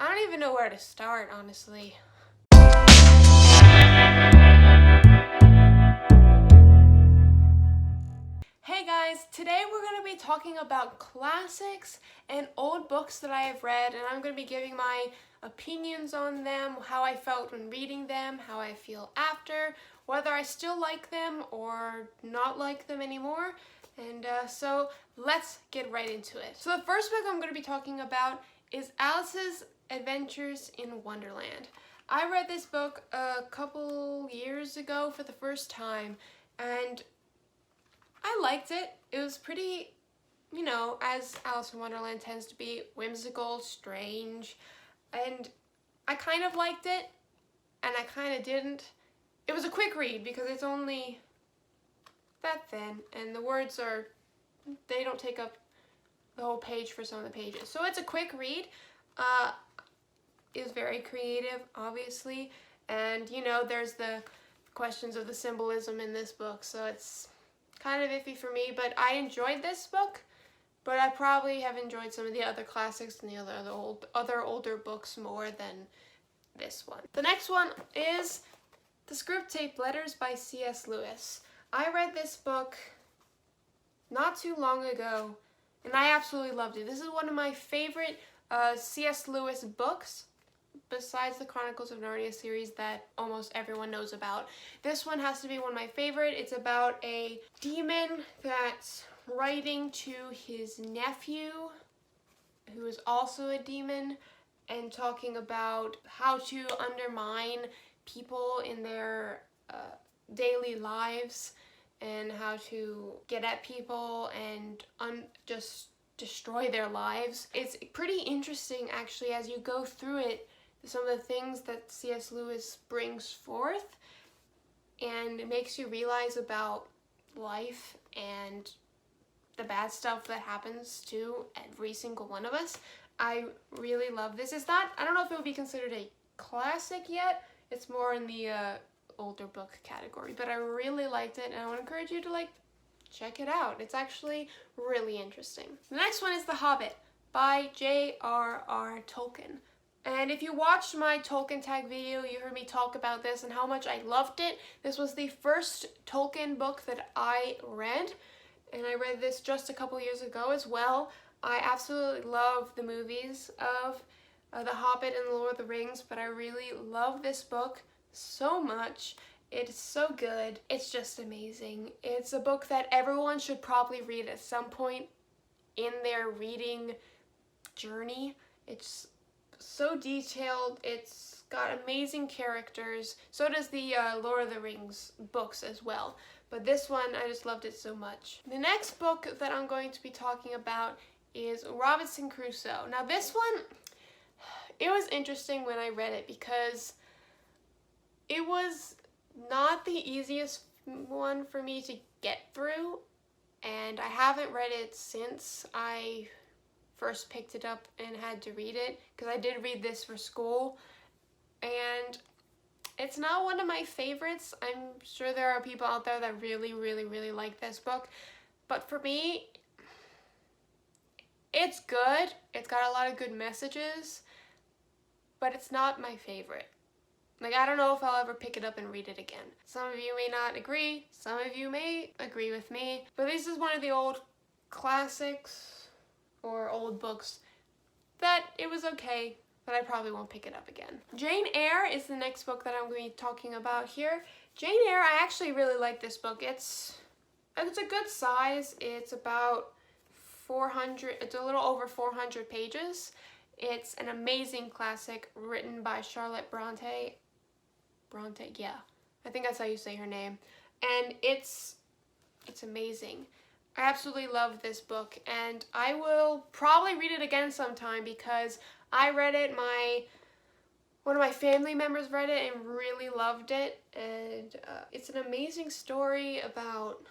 I don't even know where to start, honestly. Hey guys, today we're going to be talking about classics and old books that I have read, and I'm going to be giving my opinions on them, how I felt when reading them, how I feel after, whether I still like them or not like them anymore. And so let's get right into it. So the first book I'm going to be talking about is Alice's Adventures in Wonderland. I read this book a couple years ago for the first time, and I liked it. It was pretty, as Alice in Wonderland tends to be, whimsical, strange, and I kind of liked it, and I kind of didn't. It was a quick read because it's only that thin, and the words they don't take up the whole page for some of the pages. So it's a quick read. It was very creative, obviously, and there's the questions of the symbolism in this book, so it's kind of iffy for me, but I enjoyed this book, but I probably have enjoyed some of the other classics and the other older books more than this one. The next one is The Screwtape Letters by C.S. Lewis. I read this book not too long ago, and I absolutely loved it. This is one of my favorite C.S. Lewis books, besides the Chronicles of Narnia series that almost everyone knows about. This one has to be one of my favorite. It's about a demon that's writing to his nephew, who is also a demon, and talking about how to undermine people in their daily lives and how to get at people and just destroy their lives. It's pretty interesting, actually, as you go through it, some of the things that C.S. Lewis brings forth, and it makes you realize about life and the bad stuff that happens to every single one of us. I really love this. I don't know if it would be considered a classic yet. It's more in the older book category, but I really liked it, and I want to encourage you to check it out. It's actually really interesting. The next one is The Hobbit by J.R.R. Tolkien. And if you watched my Tolkien tag video, you heard me talk about this and how much I loved it. This was the first Tolkien book that I read, and I read this just a couple years ago as well. I absolutely love the movies of The Hobbit and The Lord of the Rings, but I really love this book so much. It's so good. It's just amazing. It's a book that everyone should probably read at some point in their reading journey. It's so detailed. It's got amazing characters. So does the Lord of the Rings books as well. But this one, I just loved it so much. The next book that I'm going to be talking about is Robinson Crusoe. Now this one, it was interesting when I read it because it was not the easiest one for me to get through, and I haven't read it since I first picked it up and had to read it, because I did read this for school, and it's not one of my favorites. I'm sure there are people out there that really, really, really like this book, but for me, it's good. It's got a lot of good messages, but it's not my favorite. I don't know if I'll ever pick it up and read it again. Some of you may not agree, some of you may agree with me, but this is one of the old classics or old books that it was okay, but I probably won't pick it up again. Jane Eyre is the next book that I'm going to be talking about here. Jane Eyre, I actually really like this book. It's a good size. It's about 400, it's a little over 400 pages. It's an amazing classic written by Charlotte Bronte, yeah, I think that's how you say her name, and it's amazing. I absolutely love this book, and I will probably read it again sometime because I read it, one of my family members read it and really loved it, and it's an amazing story about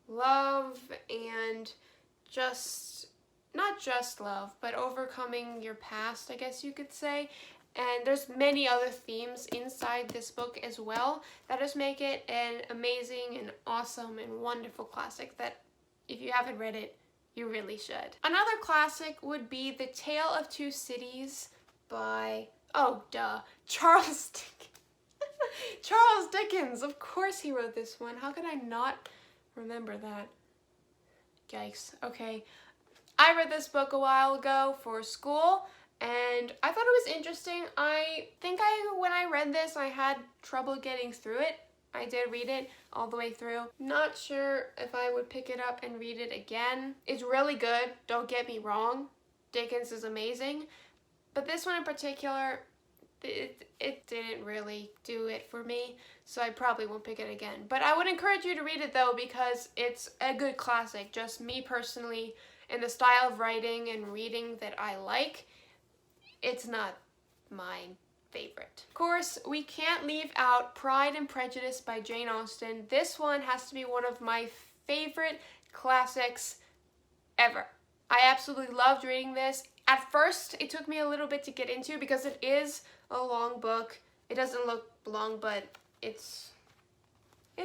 love and not just love, but overcoming your past, I guess you could say. And there's many other themes inside this book as well that just make it an amazing and awesome and wonderful classic that if you haven't read it, you really should. Another classic would be The Tale of Two Cities by, oh duh, Charles Dickens. Charles Dickens, of course he wrote this one. How could I not remember that? Yikes. Okay. I read this book a while ago for school, and I thought it was interesting. I think when I read this, I had trouble getting through it. I did read it all the way through. Not sure if I would pick it up and read it again. It's really good, don't get me wrong. Dickens is amazing. But this one in particular, it didn't really do it for me, so I probably won't pick it again. But I would encourage you to read it though, because it's a good classic. Just me personally, in the style of writing and reading that I like, it's not mine favorite. Of course, we can't leave out Pride and Prejudice by Jane Austen. This one has to be one of my favorite classics ever. I absolutely loved reading this. At first, it took me a little bit to get into because it is a long book. It doesn't look long, but it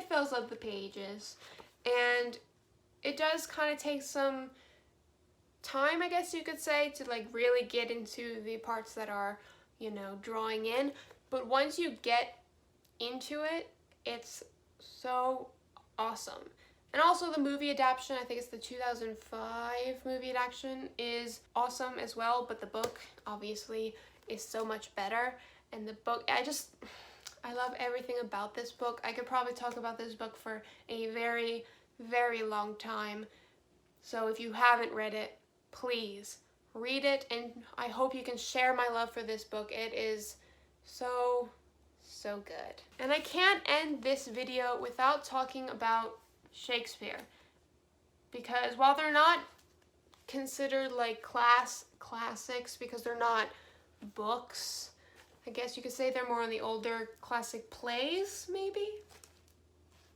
fills up the pages. And it does kind of take some time, I guess you could say, to like really get into the parts that are, you know, drawing in. But once you get into it, it's so awesome. And also the movie adaptation, I think it's the 2005 movie adaptation, is awesome as well, but the book obviously is so much better. And the book, I love everything about this book. I could probably talk about this book for a very, very long time. So if you haven't read it, please read it, and I hope you can share my love for this book. It is so good. And I can't end this video without talking about Shakespeare, because while they're not considered like classics because they're not books, I guess you could say they're more on the older classic plays, maybe,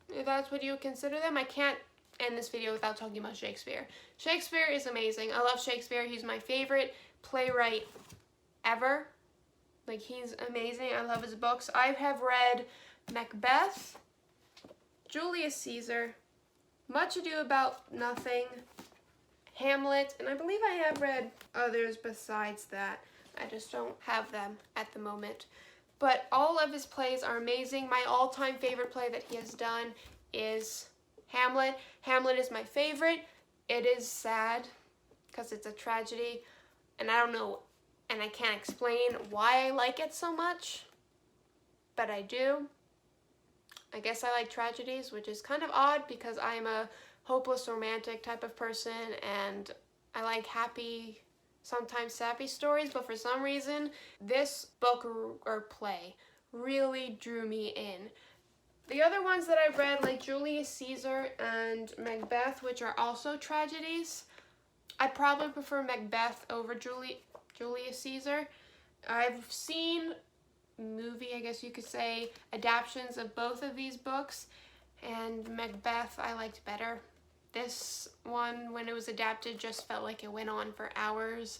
if that's what you would consider them. I can't end this video without talking about Shakespeare. Shakespeare is amazing. I love Shakespeare. He's my favorite playwright ever. Like, he's amazing. I love his books. I have read Macbeth, Julius Caesar, Much Ado About Nothing, Hamlet, and I believe I have read others besides that. I just don't have them at the moment. But all of his plays are amazing. My all-time favorite play that he has done is Hamlet. Hamlet is my favorite. It is sad because it's a tragedy, and I don't know, and I can't explain why I like it so much, but I do. I guess I like tragedies, which is kind of odd because I'm a hopeless romantic type of person, and I like happy, sometimes sappy stories, but for some reason, this book or play really drew me in. The other ones that I've read, like Julius Caesar and Macbeth, which are also tragedies, I'd probably prefer Macbeth over Julius Caesar. I've seen movie, I guess you could say, adaptations of both of these books, and Macbeth I liked better. This one, when it was adapted, just felt like it went on for hours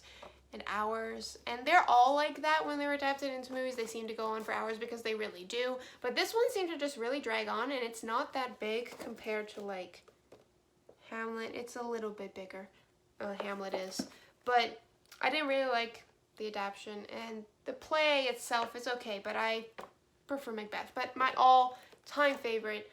and hours, and they're all like that when they're adapted into movies. They seem to go on for hours because they really do, but this one seemed to just really drag on, and it's not that big compared to like Hamlet. It's a little bit bigger, Hamlet is, but I didn't really like the adaptation, and the play itself is okay, but I prefer Macbeth. But my all-time favorite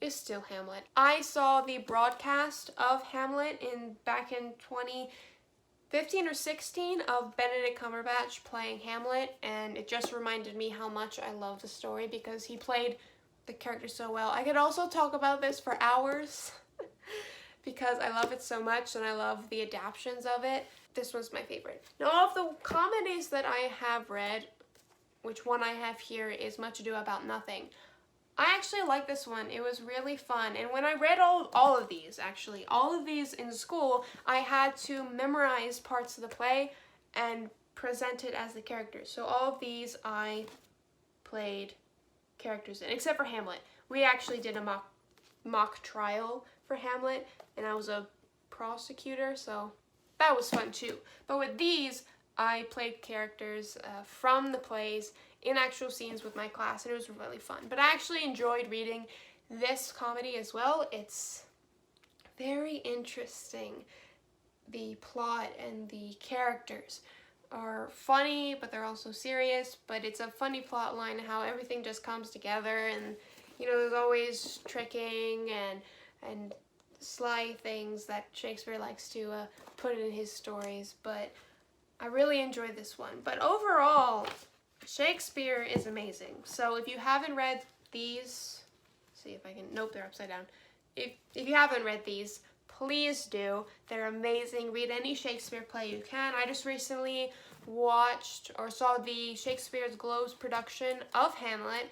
is still Hamlet. I saw the broadcast of Hamlet back in 2015 or 16 of Benedict Cumberbatch playing Hamlet, and it just reminded me how much I love the story because he played the character so well. I could also talk about this for hours because I love it so much, and I love the adaptations of it. This one's my favorite. Now, of the comedies that I have read, which one I have here is Much Ado About Nothing. I actually like this one. It was really fun. And when I read all of these, actually, all of these in school, I had to memorize parts of the play and present it as the characters. So all of these I played characters in, except for Hamlet. We actually did a mock trial for Hamlet, and I was a prosecutor, so that was fun too. But with these, I played characters from the plays in actual scenes with my class, and it was really fun. But I actually enjoyed reading this comedy as well. It's very interesting, the plot and the characters. are funny, but they're also serious, but it's a funny plot line how everything just comes together, and there's always tricking and sly things that Shakespeare likes to put in his stories, but I really enjoyed this one. But overall, Shakespeare is amazing. So if you haven't read these, see if I can, nope, they're upside down. If you haven't read these, please do. They're amazing. Read any Shakespeare play you can. I just recently watched or saw the Shakespeare's Globes production of Hamlet,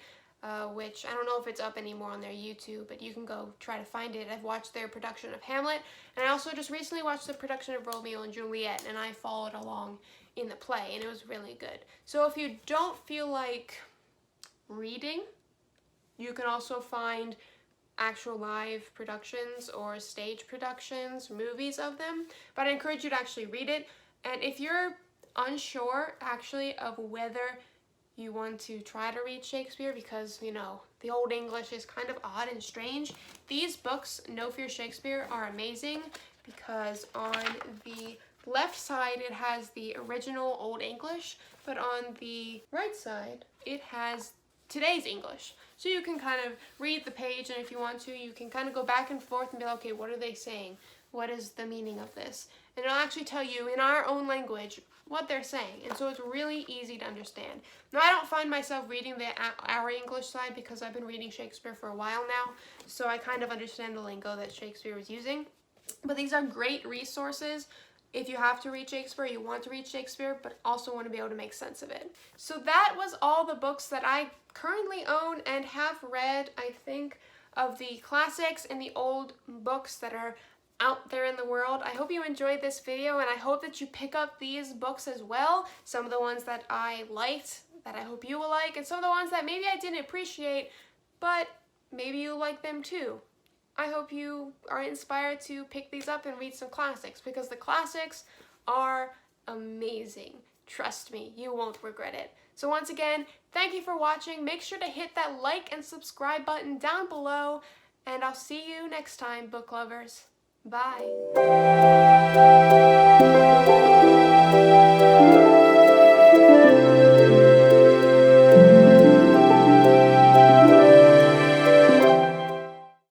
which I don't know if it's up anymore on their YouTube, but you can go try to find it. I've watched their production of Hamlet, and I also just recently watched the production of Romeo and Juliet, and I followed along in the play, and it was really good. So if you don't feel like reading, you can also find actual live productions or stage productions, movies of them, but I encourage you to actually read it. And if you're unsure actually of whether you want to try to read Shakespeare because, the Old English is kind of odd and strange, these books, No Fear Shakespeare, are amazing because on the left side it has the original Old English, but on the right side it has today's English. So you can kind of read the page, and if you want to, you can kind of go back and forth and be like, okay, what are they saying? What is the meaning of this? And it'll actually tell you in our own language what they're saying, and so it's really easy to understand. Now, I don't find myself reading our English side because I've been reading Shakespeare for a while now, so I kind of understand the lingo that Shakespeare was using. But these are great resources if you have to read Shakespeare, you want to read Shakespeare, but also want to be able to make sense of it. So that was all the books that I currently own and have read, I think, of the classics and the old books that are out there in the world. I hope you enjoyed this video, and I hope that you pick up these books as well. Some of the ones that I liked, that I hope you will like, and some of the ones that maybe I didn't appreciate, but maybe you like them too. I hope you are inspired to pick these up and read some classics, because the classics are amazing. Trust me, you won't regret it. So once again, thank you for watching. Make sure to hit that like and subscribe button down below, and I'll see you next time, book lovers. Bye.